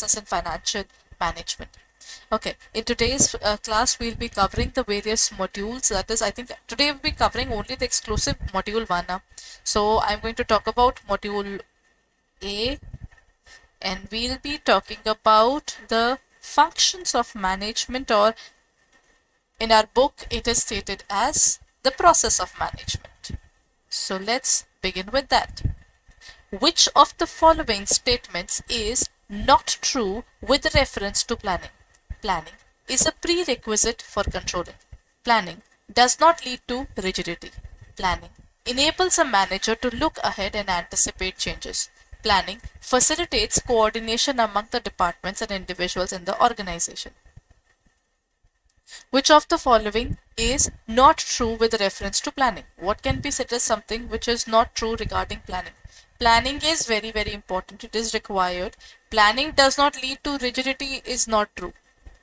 in financial management. Okay, in today's class, we'll be covering the various modules. That is, I think today we'll be covering only the exclusive module 1. So I'm going to talk about module A, and we'll be talking about the functions of management, or in our book, it is stated as the process of management. So let's begin with that. Which of the following statements is not true with reference to planning? Planning is a prerequisite for controlling. Planning does not lead to rigidity. Planning enables a manager to look ahead and anticipate changes. Planning facilitates coordination among the departments and individuals in the organization. Which of the following is not true with reference to planning? What can be said as something which is not true regarding planning? Planning is very, very important. It is required. Planning does not lead to rigidity is not true.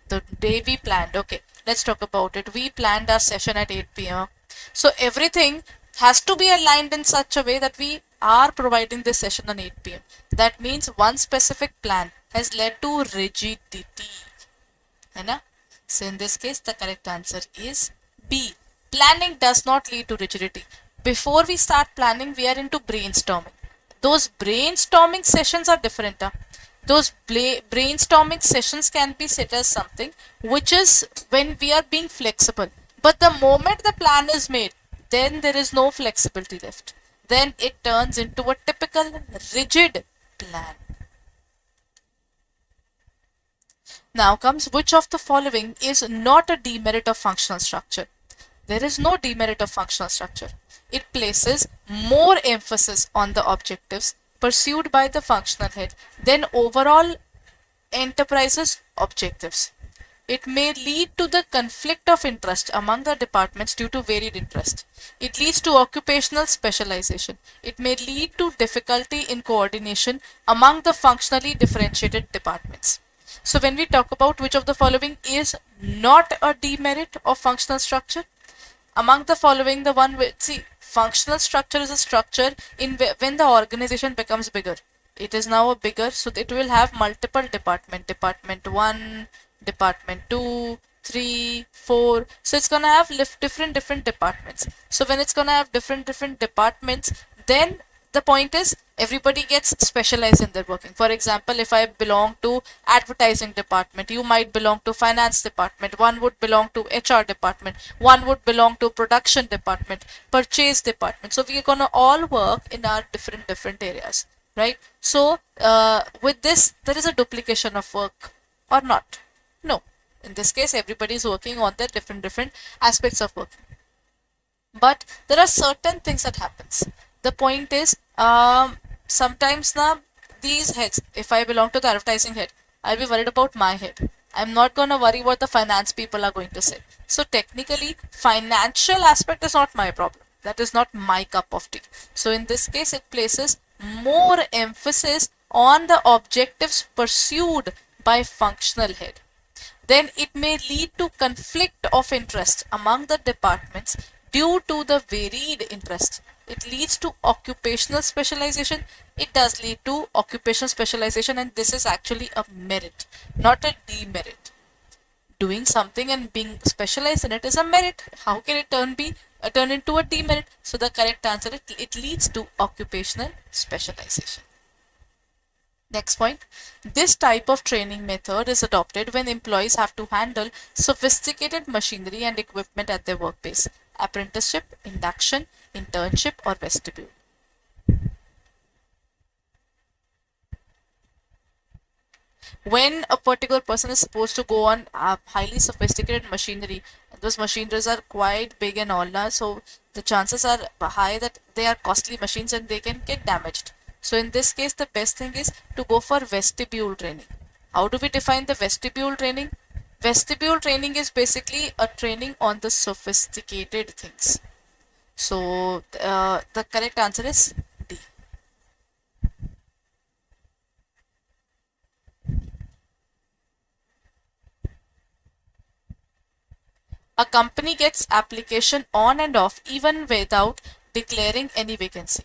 The day we planned, okay, let's talk about it. We planned our session at 8 p.m. So everything has to be aligned in such a way that we are providing this session on 8 p.m. That means one specific plan has led to rigidity. Hai? So in this case, the correct answer is B. Planning does not lead to rigidity. Before we start planning, we are into brainstorming. Those brainstorming sessions are different. Those brainstorming sessions can be set as something which is when we are being flexible. But the moment the plan is made, then there is no flexibility left. Then it turns into a typical rigid plan. Now comes which of the following is not a demerit of functional structure? There is no demerit of functional structure. It places more emphasis on the objectives pursued by the functional head than overall enterprise's objectives. It may lead to the conflict of interest among the departments due to varied interest. It leads to occupational specialization. It may lead to difficulty in coordination among the functionally differentiated departments. So when we talk about which of the following is not a demerit of functional structure, among the following, the one with, see, functional structure is a structure in when the organization becomes bigger. It is now a bigger, so it will have multiple department 1, department 2, 3, 4. So it's gonna have different departments. So when it's gonna have different departments, then the point is everybody gets specialized in their working. For example, if I belong to advertising department, you might belong to finance department, one would belong to HR department, one would belong to production department, purchase department. So we are gonna all work in our different areas, right? So with this, there is a duplication of work or not? No. In this case, everybody is working on their different aspects of work. But there are certain things that happens. The point is, sometimes now these heads, if I belong to the advertising head, I'll be worried about my head. I'm not going to worry what the finance people are going to say. So technically, financial aspect is not my problem. That is not my cup of tea. So in this case, it places more emphasis on the objectives pursued by functional head. Then it may lead to conflict of interest among the departments due to the varied interest. It leads to occupational specialization. It does lead to occupational specialization, and this is actually a merit, not a demerit. Doing something and being specialized in it is a merit. How can it turn into a demerit? So the correct answer is it leads to occupational specialization. Next point, this type of training method is adopted when employees have to handle sophisticated machinery and equipment at their workplace. Apprenticeship, induction, internship, or vestibule. When a particular person is supposed to go on highly sophisticated machinery, those machineries are quite big and all that, so the chances are high that they are costly machines and they can get damaged. So in this case, the best thing is to go for vestibule training. How do we define the vestibule training? Vestibule training is basically a training on the sophisticated things. So the correct answer is D. A company gets application on and off even without declaring any vacancy.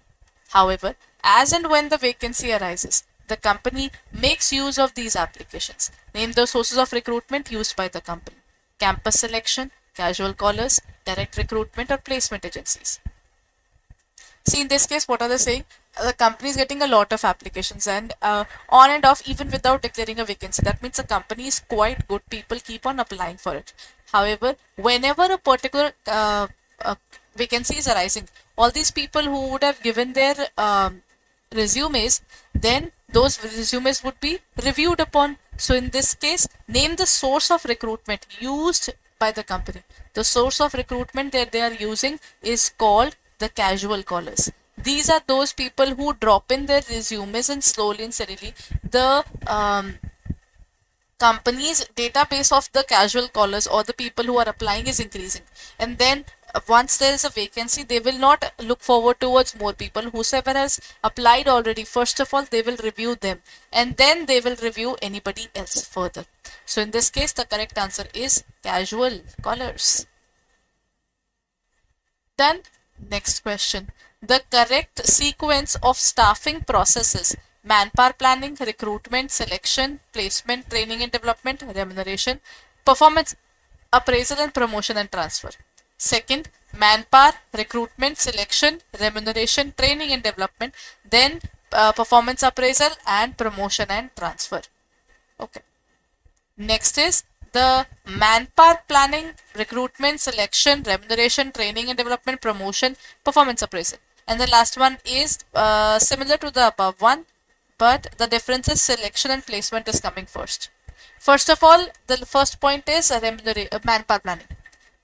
However, as and when the vacancy arises, the company makes use of these applications. Name the sources of recruitment used by the company. Campus selection, casual callers, direct recruitment, or placement agencies. See, in this case, what are they saying? The company is getting a lot of applications and on and off, even without declaring a vacancy. That means the company is quite good. People keep on applying for it. However, whenever a particular vacancy is arising, all these people who would have given their resumes, then those resumes would be reviewed upon. So in this case, name the source of recruitment used by the company. The source of recruitment that they are using is called the casual callers. These are those people who drop in their resumes and slowly and steadily the company's database of the casual callers or the people who are applying is increasing. And then once there is a vacancy, they will not look forward towards more people. Whosoever has applied already, first of all, they will review them and then they will review anybody else further. So in this case, the correct answer is casual callers. Done. Next question. The correct sequence of staffing processes: manpower planning, recruitment, selection, placement, training and development, remuneration, performance appraisal, and promotion and transfer. Second, manpower, recruitment, selection, remuneration, training and development, then performance appraisal and promotion and transfer. Okay. Next is the manpower planning, recruitment, selection, remuneration, training and development, promotion, performance appraisal. And the last one is similar to the above one, but the difference is selection and placement is coming first. First of all, the first point is manpower planning.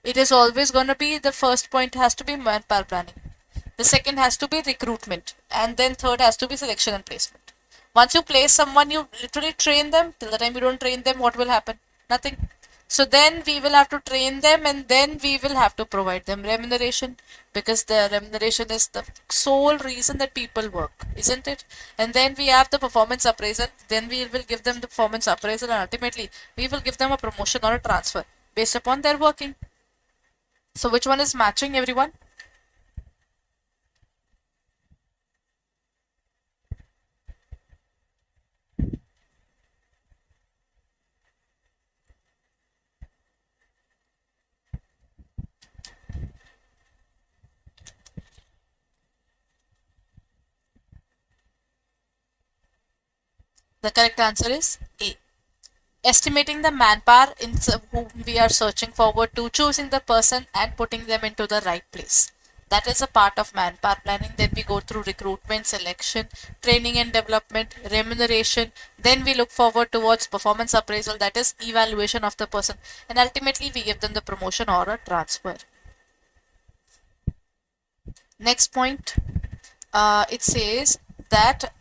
It is always going to be, the first point has to be manpower planning. The second has to be recruitment. And then third has to be selection and placement. Once you place someone, you literally train them. Till the time you don't train them, what will happen? Nothing. So then we will have to train them and then we will have to provide them remuneration, because the remuneration is the sole reason that people work, isn't it? And then we have the performance appraisal. Then we will give them the performance appraisal and ultimately we will give them a promotion or a transfer based upon their working. So which one is matching, everyone? The correct answer is A. Estimating the manpower in whom we are searching forward to, choosing the person and putting them into the right place. That is a part of manpower planning. Then we go through recruitment, selection, training and development, remuneration. Then we look forward towards performance appraisal, that is evaluation of the person. And ultimately we give them the promotion or a transfer. Next point, it says that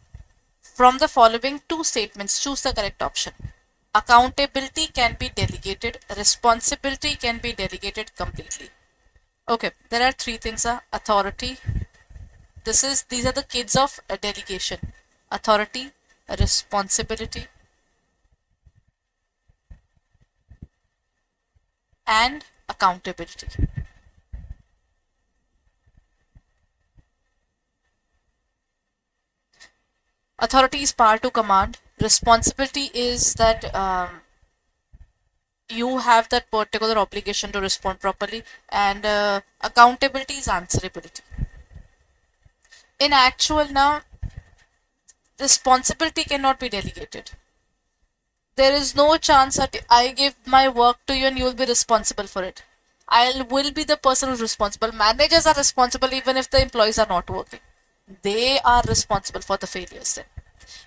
from the following two statements, choose the correct option. Accountability can be delegated. Responsibility can be delegated completely. Okay, there are three things. Authority. These are the kids of delegation. Authority, responsibility, and accountability. Authority is power to command. Responsibility is that you have that particular obligation to respond properly, and accountability is answerability. In actual now, responsibility cannot be delegated. There is no chance that I give my work to you and you will be responsible for it. I will be the person who's responsible. Managers are responsible even if the employees are not working. They are responsible for the failures then.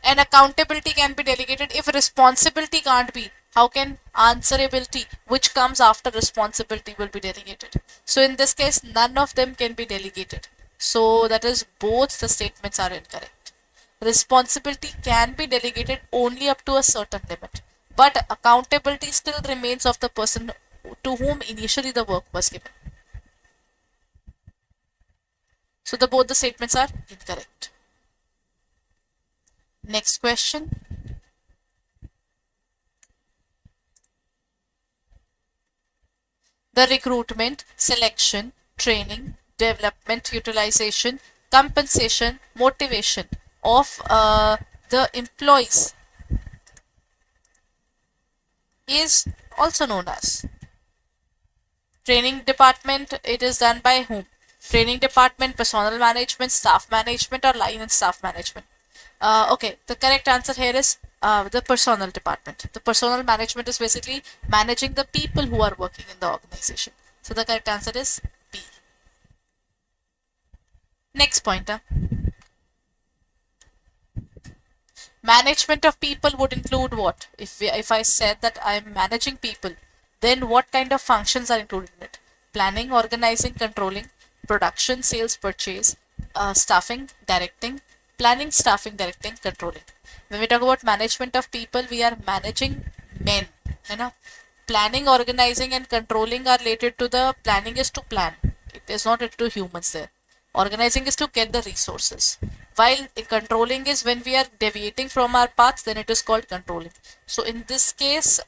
And accountability can be delegated. If responsibility can't be, how can answerability, which comes after responsibility, will be delegated? So in this case, none of them can be delegated. So that is, both the statements are incorrect. Responsibility can be delegated only up to a certain limit, but accountability still remains of the person to whom initially the work was given. So both the statements are incorrect. Next question. The recruitment, selection, training, development, utilization, compensation, motivation of the employees is also known as training department. It is done by whom? Training department, personnel management, staff management, or line and staff management. Okay, the correct answer here is the personnel department. The personnel management is basically managing the people who are working in the organization. So the correct answer is B. Next pointer. Management of people would include what? If I said that I am managing people, then what kind of functions are included in it? Planning, organizing, controlling, production, sales, purchase, staffing, directing, planning, staffing, directing, controlling. When we talk about management of people, we are managing men. You know? Planning, organizing, and controlling are related to the planning is to plan. It is not related to humans there. Organizing is to get the resources. While controlling is when we are deviating from our path, then it is called controlling. So in this case,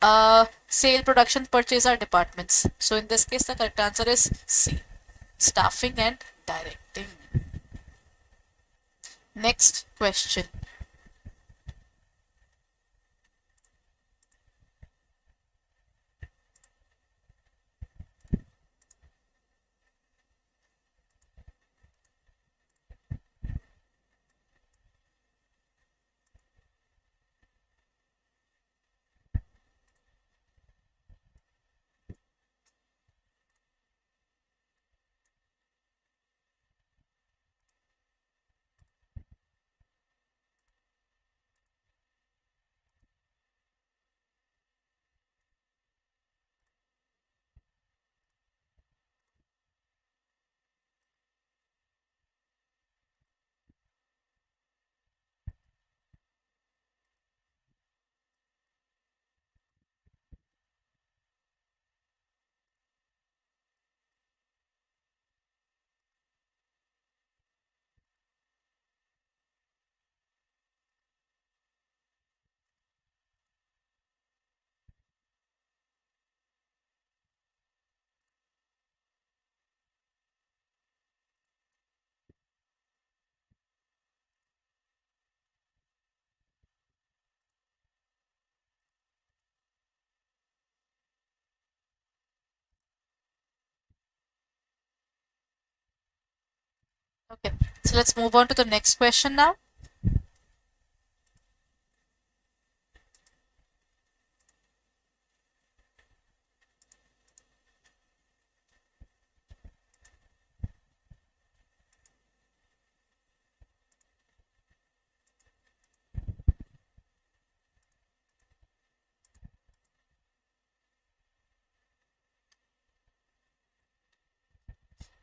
sale, production, purchase are departments. So in this case, the correct answer is C. Staffing and directing. Next question. Okay, so let's move on to the next question now.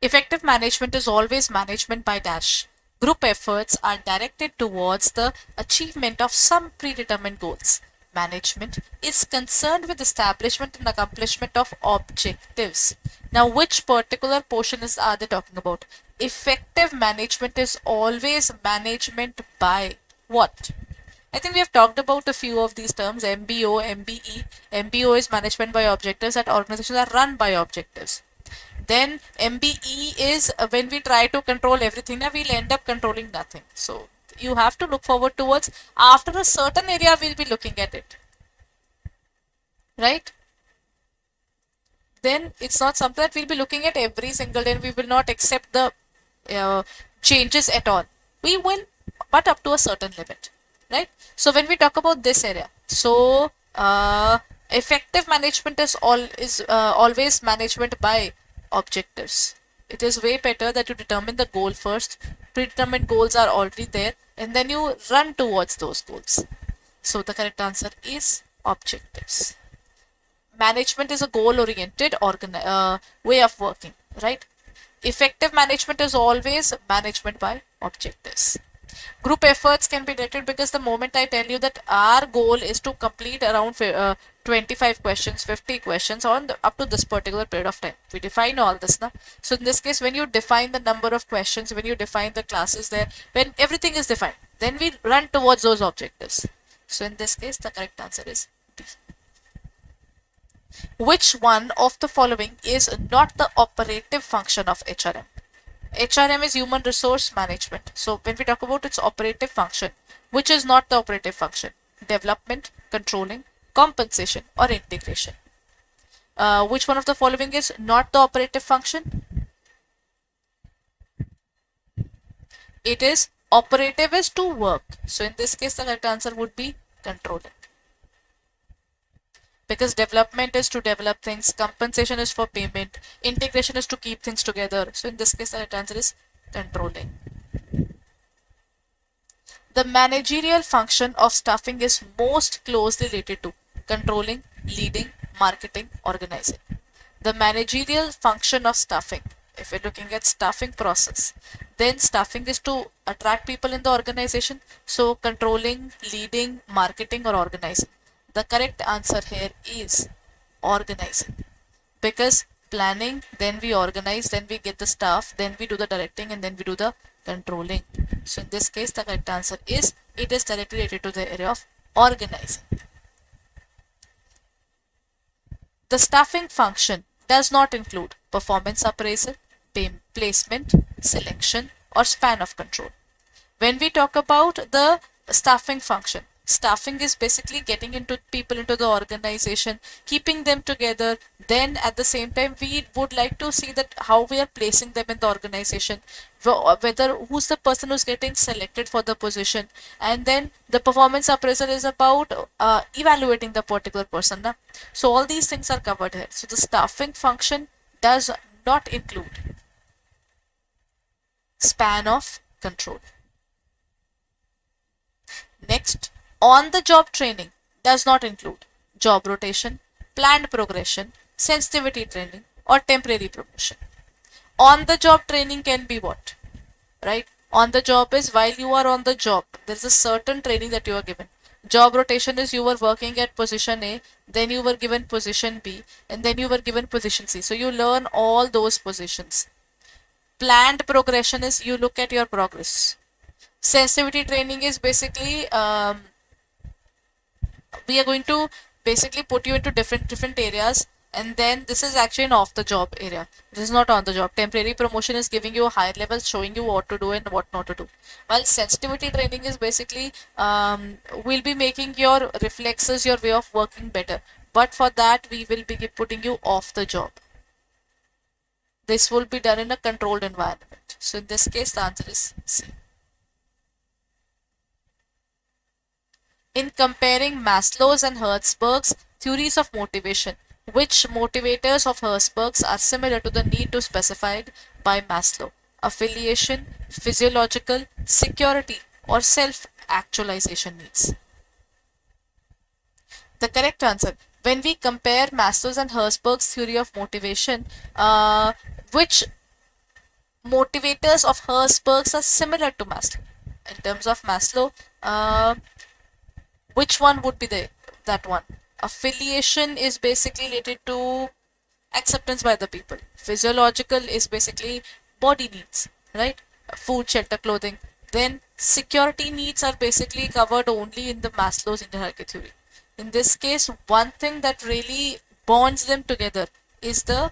Effective management is always management by dash. Group efforts are directed towards the achievement of some predetermined goals. Management is concerned with establishment and accomplishment of objectives. Now, which particular portion are they talking about? Effective management is always management by what? I think we have talked about a few of these terms, MBO, MBE. MBO is management by objectives, that organizations are run by objectives. Then MBE is when we try to control everything, we'll end up controlling nothing. So you have to look forward towards, after a certain area, we'll be looking at it. Right? Then it's not something that we'll be looking at every single day and we will not accept the changes at all. We will, but up to a certain limit. Right? So when we talk about this area, so effective management is always management by objectives. It is way better that you determine the goal first. Predetermined goals are already there and then you run towards those goals. So the correct answer is objectives. Management is a goal-oriented way of working, right? Effective management is always management by objectives. Group efforts can be directed because the moment I tell you that our goal is to complete around 25 questions, 50 questions up to this particular period of time. We define all this now. So in this case, when you define the number of questions, when you define the classes there, when everything is defined, then we run towards those objectives. So in this case, the correct answer is B. Which one of the following is not the operative function of HRM? HRM is human resource management. So when we talk about its operative function, which is not the operative function? Development, controlling, compensation, or integration. Which one of the following is not the operative function? It is operative is to work. So in this case, the correct answer would be controlling. Because development is to develop things, compensation is for payment, integration is to keep things together. So in this case, the right answer is controlling. The managerial function of staffing is most closely related to controlling, leading, marketing, organizing. The managerial function of staffing, if we're looking at staffing process, then staffing is to attract people in the organization. So controlling, leading, marketing, or organizing. The correct answer here is organizing, because planning, then we organize, then we get the staff, then we do the directing, and then we do the controlling. So in this case, the correct answer is it is directly related to the area of organizing. The staffing function does not include performance appraisal, placement, selection, or span of control. When we talk about the staffing function, staffing is basically getting into people into the organization, keeping them together. Then at the same time, we would like to see that how we are placing them in the organization, whether who's the person who's getting selected for the position. And then the performance appraisal is about evaluating the particular person. Na? So all these things are covered here. So the staffing function does not include span of control. Next, on-the-job training does not include job rotation, planned progression, sensitivity training, or temporary promotion. On-the-job training can be what? Right? On the job is while you are on the job, there is a certain training that you are given. Job rotation is you were working at position A, then you were given position B, and then you were given position C. So you learn all those positions. Planned progression is you look at your progress. Sensitivity training is basically we are going to basically put you into different areas, and then this is actually an off the job area. This is not on the job. Temporary promotion is giving you a higher level, showing you what to do and what not to do. While sensitivity training is basically we'll be making your reflexes, your way of working better, but for that we will be putting you off the job. This will be done in a controlled environment. So in this case, the answer is C. In comparing Maslow's and Hertzberg's theories of motivation, which motivators of Hertzberg's are similar to the need to specified by Maslow? Affiliation, physiological, security, or self-actualization needs? The correct answer, when we compare Maslow's and Hertzberg's theory of motivation, which motivators of Hertzberg's are similar to Maslow? In terms of Maslow, which one would be that one? Affiliation is basically related to acceptance by the people. Physiological is basically body needs, right? Food, shelter, clothing. Then security needs are basically covered only in the Maslow's hierarchy theory. In this case, one thing that really bonds them together is the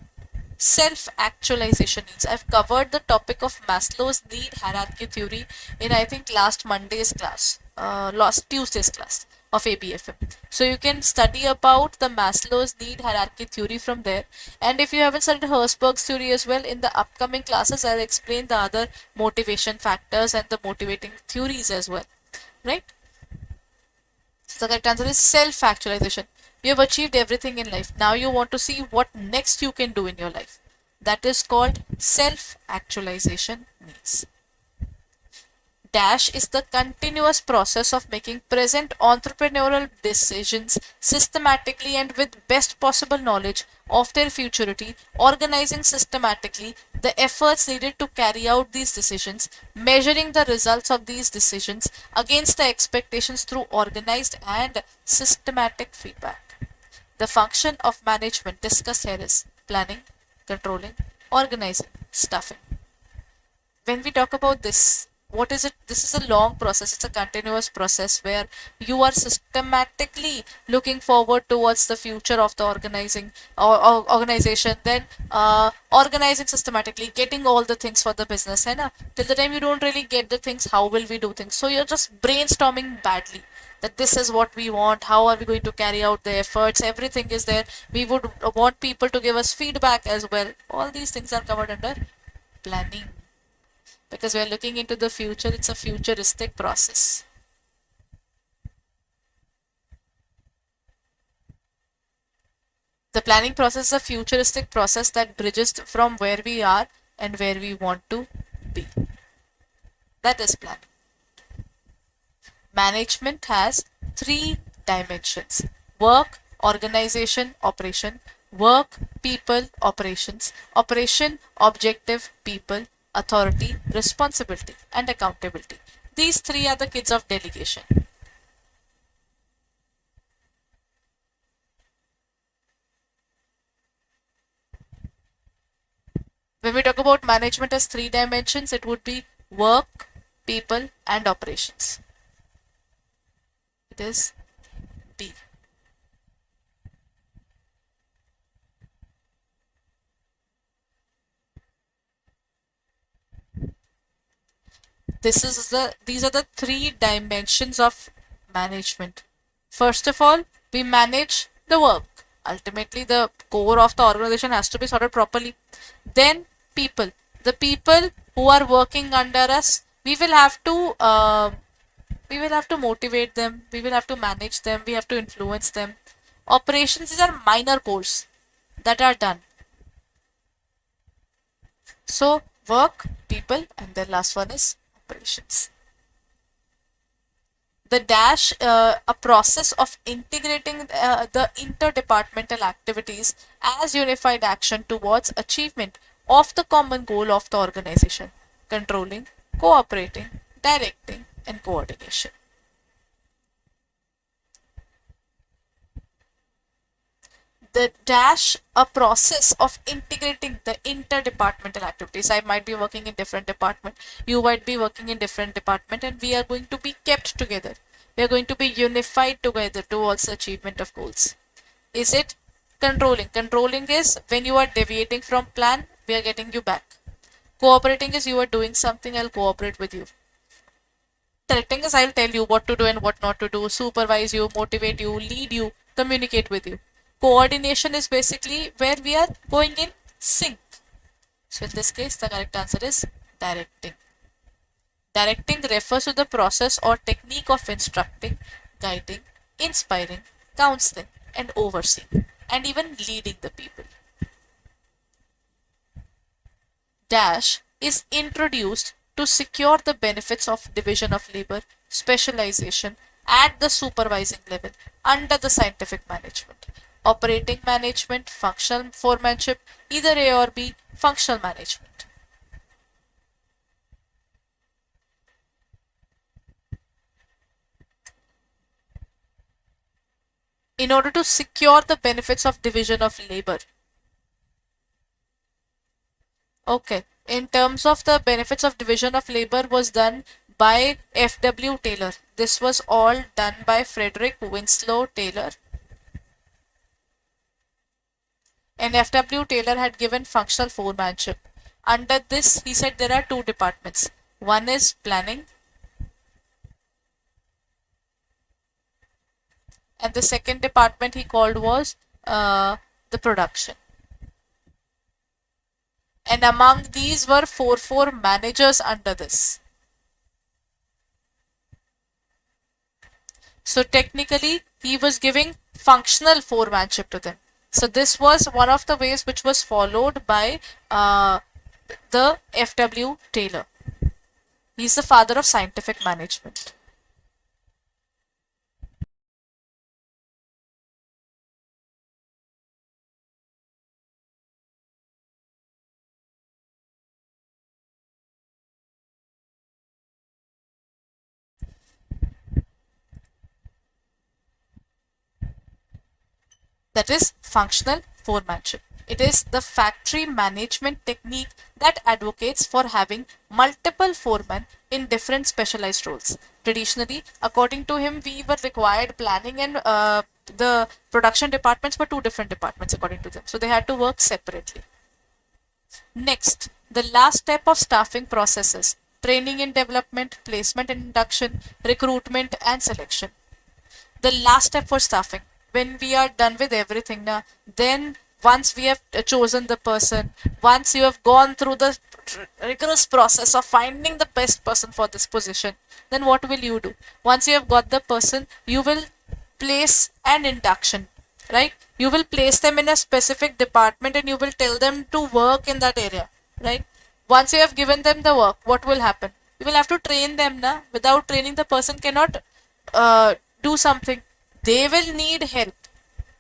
self-actualization needs. I've covered the topic of Maslow's need hierarchy theory in I think last Monday's class, last Tuesday's class of ABFM. So you can study about the Maslow's need hierarchy theory from there. And if you haven't studied Hertzberg's theory as well, in the upcoming classes I'll explain the other motivation factors and the motivating theories as well, right? So the correct answer is self-actualization. You have achieved everything in life. Now you want to see what next you can do in your life. That is called self-actualization needs. Dash is the continuous process of making present entrepreneurial decisions systematically and with best possible knowledge of their futurity, organizing systematically the efforts needed to carry out these decisions, measuring the results of these decisions against the expectations through organized and systematic feedback. The function of management discussed here is planning, controlling, organizing, staffing. When we talk about this, What is it? This is a long process. It's a continuous process where you are systematically looking forward towards the future of the organization, then organizing systematically, getting all the things for the business. And till the time you don't really get the things, how will we do things? So you're just brainstorming badly that this is what we want, how are we going to carry out the efforts, everything is there. We would want people to give us feedback as well. All these things are covered under planning, because we are looking into the future. It's a futuristic process. The planning process is a futuristic process that bridges from where we are and where we want to be. That is planning. Management has three dimensions: work, organization, operation; work, people, operations; operation, objective, people; authority, responsibility, and accountability. These three are the kids of delegation. When we talk about management as three dimensions, it would be work, people, and operations. It is B. These are the three dimensions of management. First of all, we manage the work. Ultimately, the core of the organization has to be sorted properly. Then people, the people who are working under us, we will have to motivate them, we will have to manage them, we have to influence them. Operations, these are minor goals that are done. So work, people, and then last one is operations. The dash, a process of integrating the interdepartmental activities as unified action towards achievement of the common goal of the organization: controlling, cooperating, directing, and coordination. The dash, a process of integrating the interdepartmental activities. I might be working in different department, you might be working in different department, and we are going to be kept together. We are going to be unified together towards the achievement of goals. Is it controlling? Controlling is when you are deviating from plan, we are getting you back. Cooperating is you are doing something, I'll cooperate with you. Directing is I'll tell you what to do and what not to do, supervise you, motivate you, lead you, communicate with you. Coordination is basically where we are going in sync. So in this case, the correct answer is directing. Directing refers to the process or technique of instructing, guiding, inspiring, counseling, and overseeing, and even leading the people. Dash is introduced to secure the benefits of division of labor, specialization at the supervising level under the scientific management. Operating management, functional foremanship, either A or B, functional management. In order to secure the benefits of division of labor. Okay, in terms of the benefits of division of labor was done by F.W. Taylor. This was all done by Frederick Winslow Taylor. And F.W. Taylor had given functional foremanship. Under this, he said there are two departments. One is planning, and the second department he called was the production. And among these were four managers under this. So technically, he was giving functional foremanship to them. So this was one of the ways which was followed by the F.W. Taylor. He's the father of scientific management. That is functional foremanship. It is the factory management technique that advocates for having multiple foremen in different specialized roles. Traditionally, according to him, we were required planning and the production departments were two different departments according to them. So they had to work separately. Next, the last step of staffing processes: training and development, placement and induction, recruitment and selection. The last step for staffing, when we are done with everything now, then once we have chosen the person, once you have gone through the rigorous process of finding the best person for this position, then what will you do? Once you have got the person, you will place an induction, right? You will place them in a specific department and you will tell them to work in that area, right? Once you have given them the work, what will happen? You will have to train them now. Without training, the person cannot do something. They will need help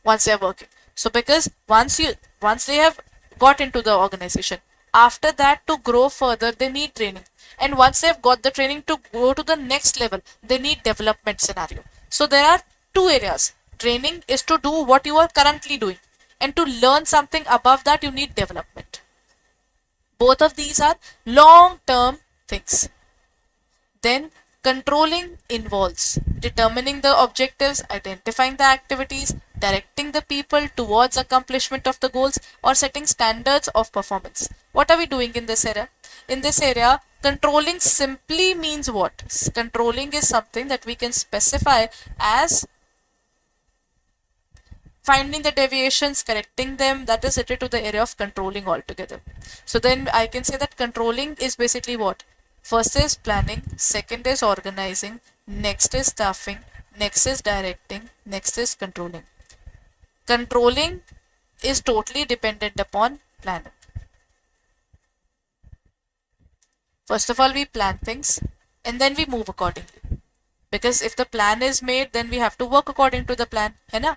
once they are working. So because once they have got into the organization, after that to grow further they need training, and once they have got the training to go to the next level, they need development scenario. So there are two areas. Training is to do what you are currently doing, and to learn something above that you need development. Both of these are long term things. Then controlling involves determining the objectives, identifying the activities, directing the people towards accomplishment of the goals, or setting standards of performance. What are we doing in this area? In this area, controlling simply means what? Controlling is something that we can specify as finding the deviations, correcting them. That is related to the area of controlling altogether. So then I can say that controlling is basically what? First is planning, second is organizing, next is staffing, next is directing, next is controlling. Controlling is totally dependent upon planning. First of all, we plan things and then we move accordingly. Because if the plan is made, then we have to work according to the plan, hai na?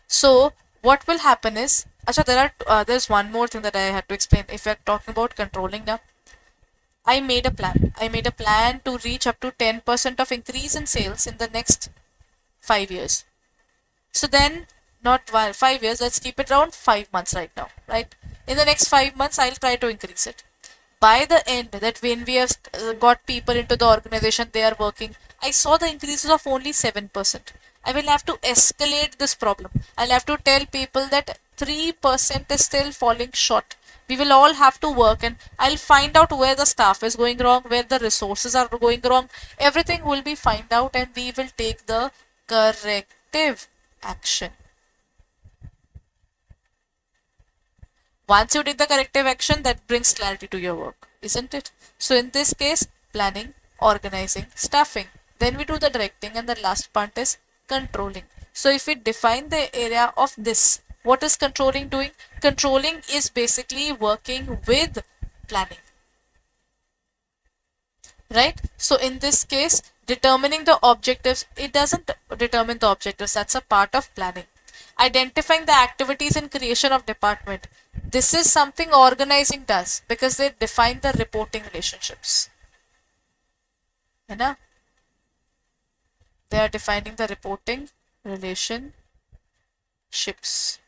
So what will happen is, there's one more thing that I had to explain. If we're talking about controlling now, I made a plan. I made a plan to reach up to 10% of increase in sales in the next 5 years. So then, not 5 years, let's keep it around 5 months right now, right? In the next 5 months, I'll try to increase it. By the end, that when we have got people into the organization, they are working, I saw the increases of only 7%. I will have to escalate this problem. I'll have to tell people that 3% is still falling short. We will all have to work, and I'll find out where the staff is going wrong, where the resources are going wrong. Everything will be found out and we will take the corrective action. Once you take the corrective action, that brings clarity to your work, isn't it? So in this case, planning, organizing, staffing. Then we do the directing, and the last part is controlling. So if we define the area of this, what is controlling doing? Controlling is basically working with planning, right? So in this case, determining the objectives, it doesn't determine the objectives, that's a part of planning. Identifying the activities and creation of department, this is something organizing does because they define the reporting relationships. They are defining the reporting relationships.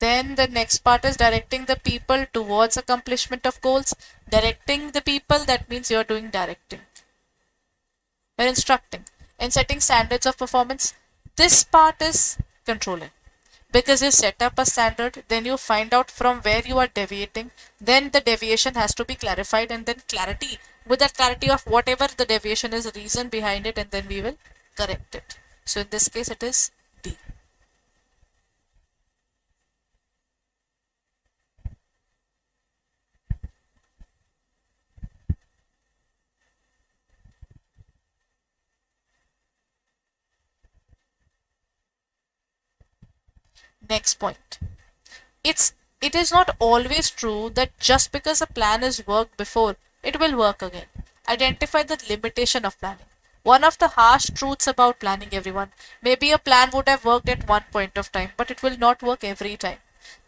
Then the next part is directing the people towards accomplishment of goals. Directing the people, that means you're doing directing. You're instructing and setting standards of performance. This part is controlling. Because you set up a standard, then you find out from where you are deviating, then the deviation has to be clarified, and then clarity, with that clarity of whatever the deviation is, reason behind it, and then we will correct it. So in this case it is D. Next point. It is not always true that just because a plan is worked before, it will work again. Identify the limitation of planning. One of the harsh truths about planning, everyone, maybe a plan would have worked at one point of time, but it will not work every time.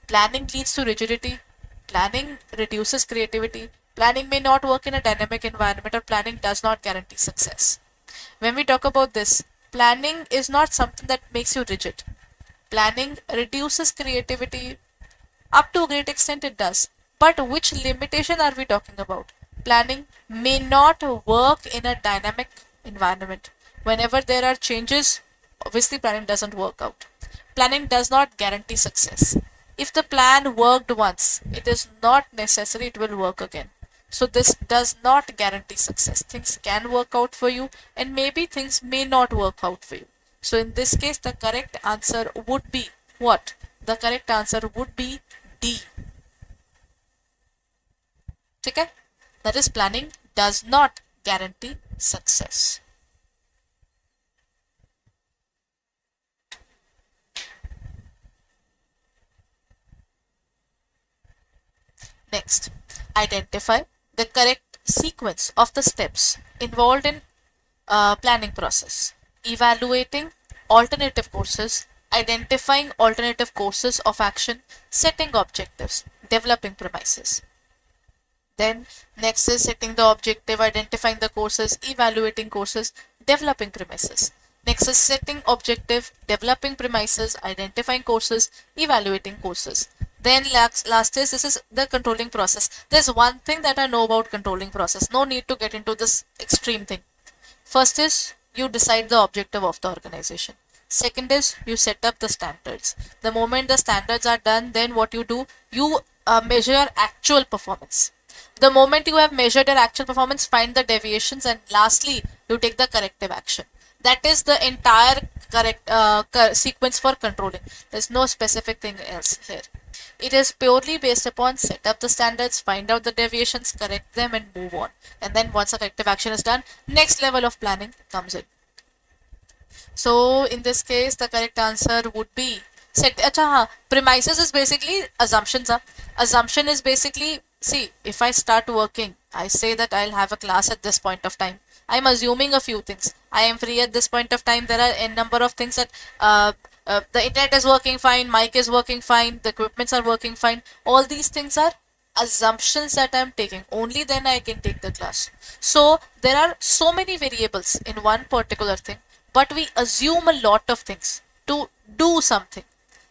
Planning leads to rigidity. Planning reduces creativity. Planning may not work in a dynamic environment, or planning does not guarantee success. When we talk about this, planning is not something that makes you rigid. Planning reduces creativity. Up to a great extent it does. But which limitation are we talking about? Planning may not work in a dynamic environment. Whenever there are changes, obviously planning doesn't work out. Planning does not guarantee success. If the plan worked once, it is not necessary it will work again. So this does not guarantee success. Things can work out for you and maybe things may not work out for you. So in this case, the correct answer would be what? The correct answer would be D. Okay? That is, planning does not guarantee success. Next, identify the correct sequence of the steps involved in planning process. Evaluating alternative courses, identifying alternative courses of action, setting objectives, developing premises. Then next is setting the objective, identifying the courses, evaluating courses, developing premises. Next is setting objective, developing premises, identifying courses, evaluating courses. Then last is, this is the controlling process. There's one thing that I know about controlling process. No need to get into this extreme thing. First is you decide the objective of the organization. Second is you set up the standards. The moment the standards are done, then what you do, you measure your actual performance. The moment you have measured your actual performance, find the deviations, and lastly, you take the corrective action. That is the entire correct sequence for controlling. There's no specific thing else here. It is purely based upon set up the standards, find out the deviations, correct them, and move on. And then once a corrective action is done, next level of planning comes in. So in this case, the correct answer would be premises is basically assumptions. Assumption is basically, see, if I start working, I say that I'll have a class at this point of time. I'm assuming a few things. I am free at this point of time. There are a number of things that the internet is working fine, mic is working fine, the equipments are working fine. All these things are assumptions that I'm taking. Only then I can take the class. So there are so many variables in one particular thing, but we assume a lot of things to do something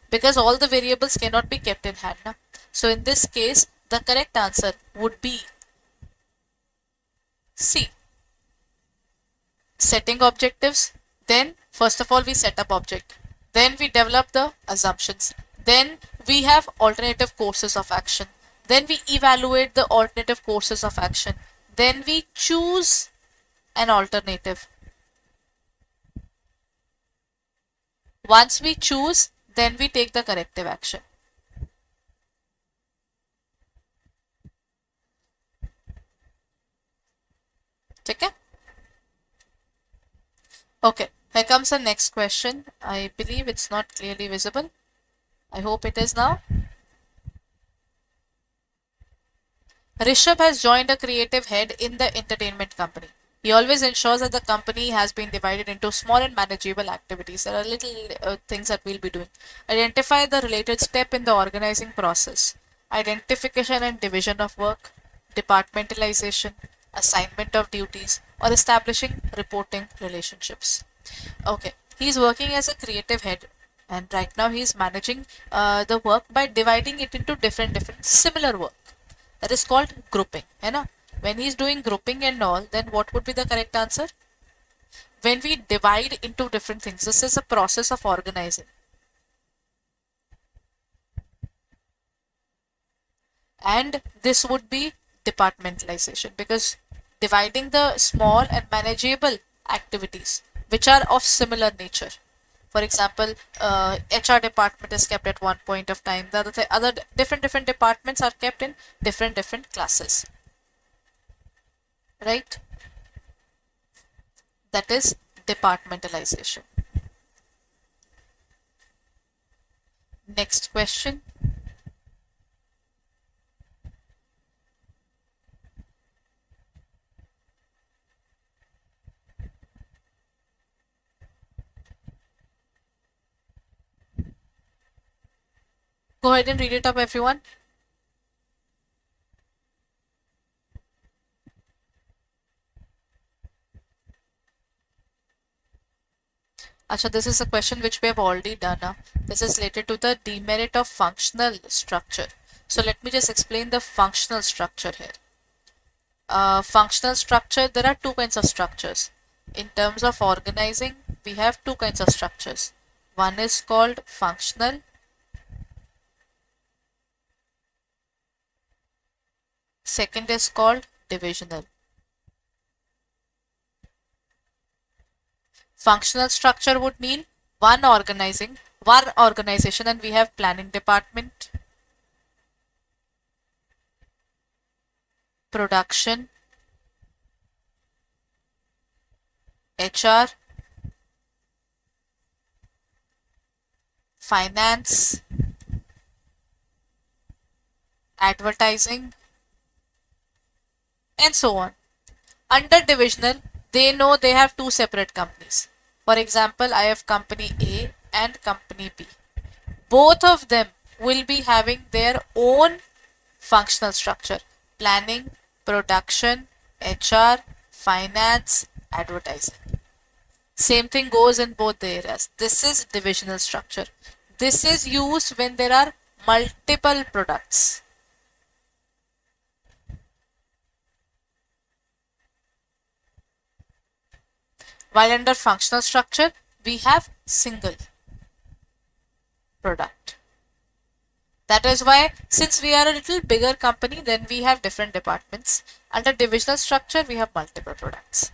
because all the variables cannot be kept in hand. Na? So in this case, the correct answer would be C. Setting objectives. Then first of all we set up object. Then we develop the assumptions. Then we have alternative courses of action. Then we evaluate the alternative courses of action. Then we choose an alternative. Once we choose, then we take the corrective action. Okay? Okay, here comes the next question. I believe it's not clearly visible. I hope it is now. Rishabh has joined a creative head in the entertainment company. He always ensures that the company has been divided into small and manageable activities. There are little things that we'll be doing. Identify the related step in the organizing process. Identification and division of work, departmentalization, assignment of duties, or establishing reporting relationships. Okay, he's working as a creative head and right now he's managing the work by dividing it into different similar work. That is called grouping. When he's doing grouping and all, then what would be the correct answer? When we divide into different things, this is a process of organizing. And this would be departmentalization because dividing the small and manageable activities which are of similar nature. For example, HR department is kept at one point of time. The other different departments are kept in different classes. Right? That is departmentalization. Next question. Go ahead and read it up, everyone. Acha, this is a question which we have already done. This is related to the demerit of functional structure. So let me just explain the functional structure here. Functional structure, there are two kinds of structures. In terms of organizing, we have two kinds of structures. One is called functional. Second is called divisional. Functional structure would mean one organization, and we have planning department, production, HR, finance, advertising, and so on. Under divisional, they know they have two separate companies. For example, I have company A and company B. Both of them will be having their own functional structure: planning, production, HR, finance, advertising. Same thing goes in both the areas. This is divisional structure. This is used when there are multiple products. While under functional structure, we have single product. That is why, since we are a little bigger company, then we have different departments. Under divisional structure, we have multiple products.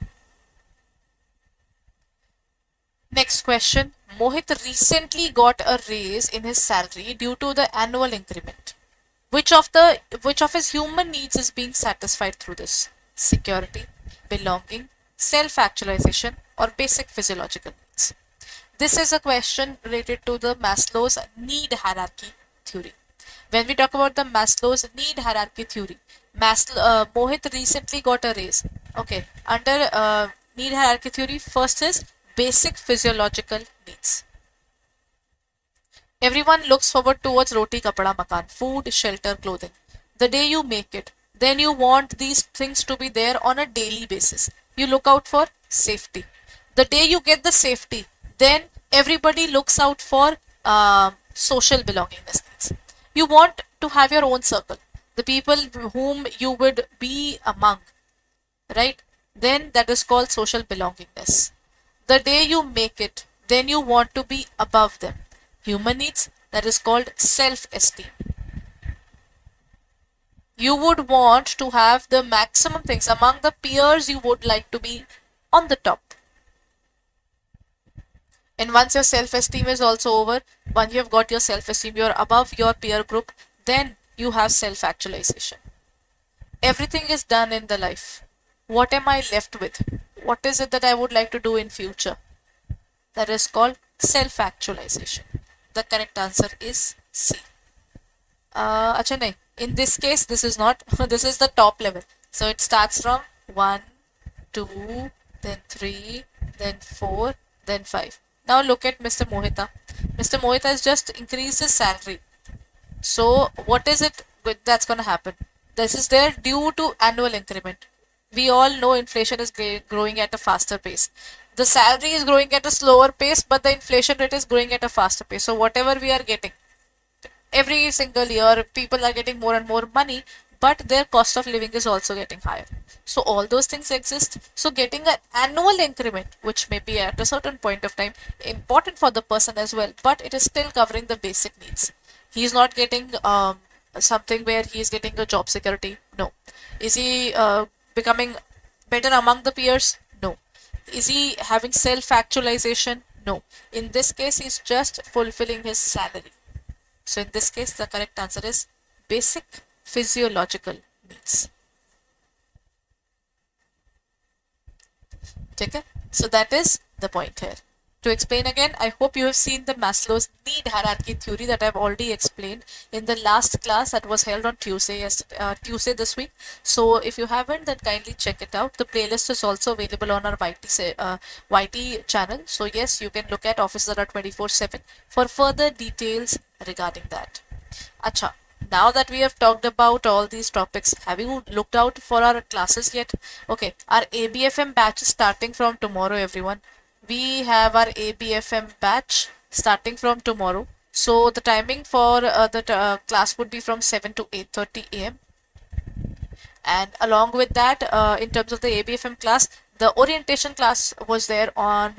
Next question. Mohit recently got a raise in his salary due to the annual increment. Which of his human needs is being satisfied through this? Security, belonging, self-actualization, or basic physiological needs? This is a question related to the Maslow's need hierarchy theory. When we talk about the Maslow's need hierarchy theory, Mohit recently got a raise. Okay, under need hierarchy theory, first is basic physiological needs. Everyone looks forward towards roti, kapda, makan, food, shelter, clothing. The day you make it, then you want these things to be there on a daily basis. You look out for safety. The day you get the safety, then everybody looks out for social belongingness needs. You want to have your own circle, the people whom you would be among, right? Then that is called social belongingness. The day you make it, then you want to be above them. Human needs, that is called self-esteem. You would want to have the maximum things among the peers. You would like to be on the top. And once your self-esteem is also over, once you have got your self-esteem, you're above your peer group, then you have self-actualization. Everything is done in the life. What am I left with? What is it that I would like to do in future? That is called self-actualization. The correct answer is C. Acha nahi. In this case, this is not, this is the top level. So it starts from 1, 2, then 3, then 4, then 5. Now look at Mr. Mohita. Mr. Mohita has just increased his salary. So what is it that's going to happen? This is there due to annual increment. We all know inflation is growing at a faster pace. The salary is growing at a slower pace, but the inflation rate is growing at a faster pace. So whatever we are getting, every single year, people are getting more and more money, but their cost of living is also getting higher. So all those things exist. So getting an annual increment, which may be at a certain point of time important for the person as well, but it is still covering the basic needs. He is not getting something where he is getting a job security. No. Is he becoming better among the peers? No. Is he having self-actualization? No. In this case, he's just fulfilling his salary. So in this case, the correct answer is basic physiological needs. Okay? So that is the point here. To explain again, I hope you have seen the Maslow's need hierarchy theory that I've already explained in the last class that was held on Tuesday this week. So if you haven't, then kindly check it out. The playlist is also available on our YT channel. So yes, you can look at Office Adda 24/7 for further details regarding that. Acha. Now that we have talked about all these topics, have you looked out for our classes yet? Okay, our ABFM batch is starting from tomorrow, everyone. We have our ABFM batch starting from tomorrow. So the timing for the class would be from 7 to 8:30 a.m. And along with that, in terms of the ABFM class, the orientation class was there on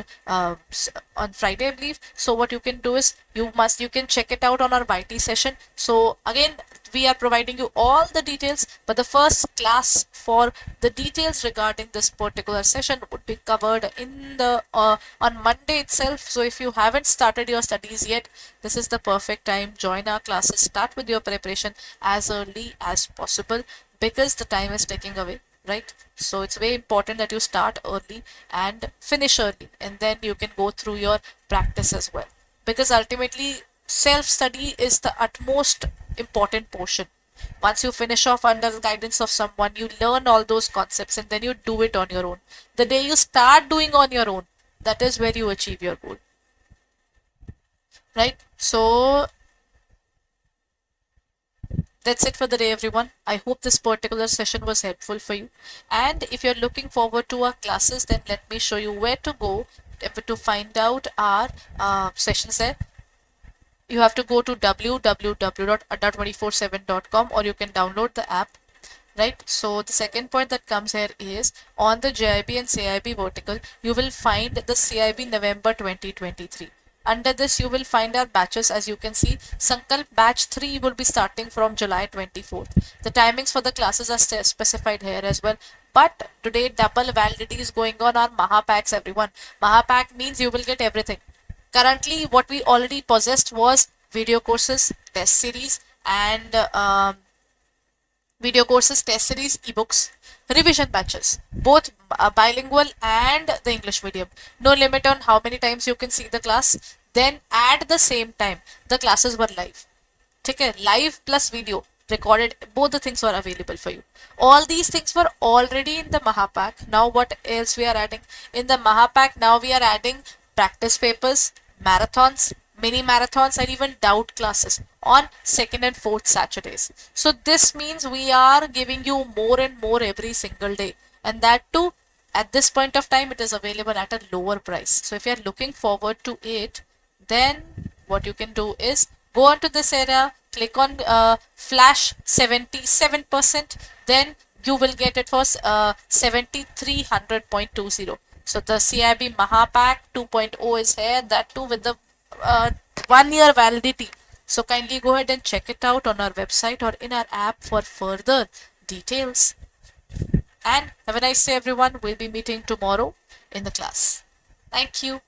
Friday, I believe. So what you can do is you can check it out on our YT session. So again, we are providing you all the details, but the first class for the details regarding this particular session would be covered in the on Monday itself. So if you haven't started your studies yet, this is the perfect time. Join our classes, start with your preparation as early as possible, because the time is taking away, right? So it's very important that you start early and finish early, and then you can go through your practice as well, because ultimately self study is the utmost important portion. Once you finish off under the guidance of someone, you learn all those concepts and then you do it on your own. The day you start doing on your own, that is where you achieve your goal, right? So that's it for the day, everyone. I hope this particular session was helpful for you. And if you're looking forward to our classes, then let me show you where to go to find out our sessions there. You have to go to www.adda247.com, or you can download the app, right? So the second point that comes here is on the JIB and CAIB vertical, you will find the CAIB November 2023. Under this, you will find our batches. As you can see, Sankalp batch 3 will be starting from July 24th. The timings for the classes are specified here as well. But today, double validity is going on Mahapacks, everyone. Mahapack means you will get everything. Currently, what we already possessed was video courses, test series, and test series, ebooks, revision batches, both bilingual and the English medium. No limit on how many times you can see the class. Then at the same time, the classes were live. Okay, live plus video recorded, both the things were available for you. All these things were already in the Mahapack. Now what else we are adding? In the Mahapack, now we are adding practice papers, marathons, mini marathons, and even doubt classes on second and fourth Saturdays. So this means we are giving you more and more every single day, and that too at this point of time it is available at a lower price. So if you are looking forward to it, then what you can do is go on to this area, click on flash 77%, then you will get it for 7300.20. So the CAIB Mahapack 2.0 is here, that too with the 1 year validity. So kindly go ahead and check it out on our website or in our app for further details. And have a nice day, everyone. We'll be meeting tomorrow in the class. Thank you.